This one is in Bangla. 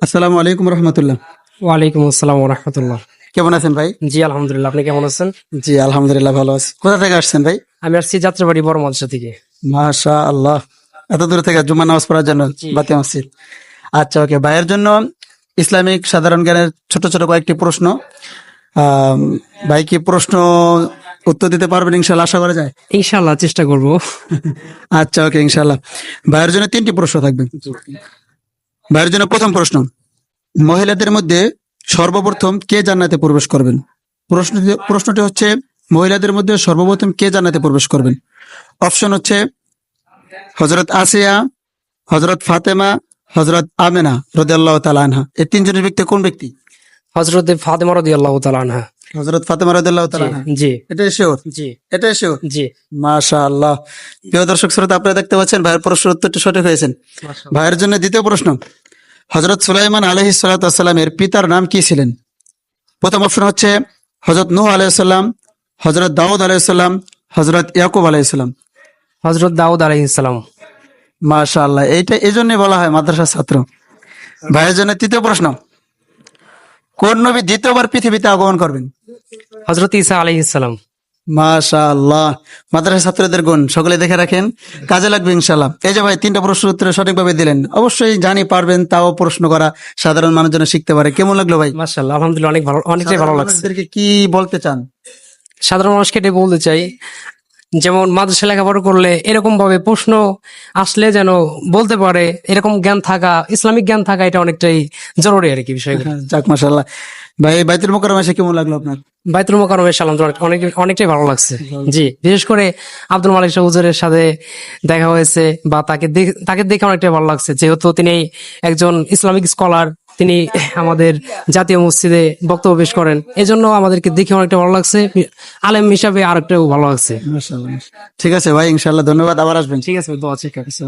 আসসালামু আলাইকুম রহমতুল্লাহ। ওয়ালাইকুম আসসালাম রহমতুল্লাহ। কেমন আছেন ভাই? জি আলহামদুলিল্লাহ, আপনি কেমন আছেন? জি আলহামদুলিল্লাহ ভালো আছি। কোথা থেকে আসছেন ভাই? আমি আসছি যাত্রাবাড়ি বড় মাদ্রাসা থেকে। মাশা আল্লাহ, এত দূর থেকে জুম্মা নামাজ পড়ার জন্য জি। বাতে মসজিদ। আচ্ছা ওকে, ভাইয়ের জন্য ইসলামিক সাধারণ জ্ঞানের ছোট ছোট কয়েকটি প্রশ্ন। আম, ভাই কি প্রশ্ন উত্তর দিতে পারবেন ইনশাল্লাহ, আশা করা যায়? ইনশাআল্লাহ চেষ্টা করব। আচ্ছা ওকে ইনশাল্লাহ। ভাইয়ের জন্য তিনটি প্রশ্ন থাকবে। ভাইয়ের জন্য প্রথম প্রশ্ন, মহিলাদের মধ্যে সর্বপ্রথম কে জান্নাতে প্রবেশ করবেন? প্রশ্নটি হচ্ছে, মহিলাদের মধ্যে সর্বপ্রথম কে জান্নাতে প্রবেশ করবেন? অপশন হচ্ছে হজরত আসিয়া, হজরত ফাতেমা, হজরত আমেনা রাদিয়াল্লাহু তাআলা আনহা। এই তিনজনের ব্যক্তি কোন ব্যক্তি? হযরতে ফাতেমা রাদিয়াল্লাহু তাআলা আনহা। হজরত ফাতেমা রাদিয়াল্লাহু তাআলা আনহা। জি এটাই শিওর? জি এটাই শিওর? জি। মাশাআল্লাহ। প্রিয় দর্শক শ্রোতা, আপনারা দেখতে পাচ্ছেন ভাইয়ের প্রশ্নের উত্তরটি সঠিক হয়েছেন। ভাইয়ের জন্য দ্বিতীয় প্রশ্ন, হজরত সুলাইমান আলাইহিস সালাতু ওয়াস সালামের পিতার নাম কি ছিলেন? প্রথম অপশন হচ্ছে হজরত নূহ আলাইহিস সালাম, হজরত দাউদ আলাইহিস সালাম, হজরত ইয়াকুব আলাইহিস সালাম। হযরত দাউদ আলাইহিস সালাম। মাশাআল্লাহ, এইটা এই জন্যই বলা হয় মাদ্রাসার ছাত্র। ভাইয়ের জন্য তৃতীয় প্রশ্ন, কোন নবী দ্বিতীয়বার পৃথিবীতে আগমন করবেন? হযরত ঈসা আলাইহিস সালাম। মাশাআল্লাহ, মাদ্রাসা ছাত্রদের গুণ সকলে দেখে রাখেন, কাজে লাগবে ইনশাআল্লাহ। এই যে ভাই তিনটা প্রশ্নের উত্তর সঠিকভাবে দিলেন, অবশ্যই জানি পারবেন, তাও প্রশ্ন করা সাধারণ মানুষ যেন শিখতে পারে। কেমন লাগলো ভাই? মাশাআল্লাহ আলহামদুলিল্লাহ, অনেক ভালো, অনেকটাই ভালো সাধারণ লাগছে। মানুষদেরকে কি বলতে চান? সাধারণ মানুষকে এটাই বলতে চাই, যেমন মাদ্রাসা লেখাপড়া করলে এরকম ভাবে প্রশ্ন আসলে যেন বলতে পারে, এরকম জ্ঞান থাকা, ইসলামিক জ্ঞান থাকা, এটা অনেকটাই জরুরি আর কি বিষয়গুলো। যাক মাশাআল্লাহ। ভাই বাইতুল মুকাররমে এসে কেমন লাগলো আপনার? বাইতুল মোকাররমে সালাম তো অনেকটাই ভালো লাগছে। জি, বিশেষ করে আব্দুল মালিক শাহ হুজুরের সাথে দেখা হয়েছে, বা তাকে দেখে অনেকটাই ভালো লাগছে, যেহেতু তিনি একজন ইসলামিক স্কলার, তিনি আমাদের জাতীয় মসজিদে বক্তব্য পেশ করেন, এজন্য আমাদেরকে দেখে অনেকটা ভালো লাগছে। আলেম হিসাবে আরেকটাও ভালো লাগছে। মাশাআল্লাহ। ঠিক আছে ভাই, ইনশাআল্লাহ, ধন্যবাদ, আবার আসবেন। ঠিক আছে, দোয়া ঠিক আছে।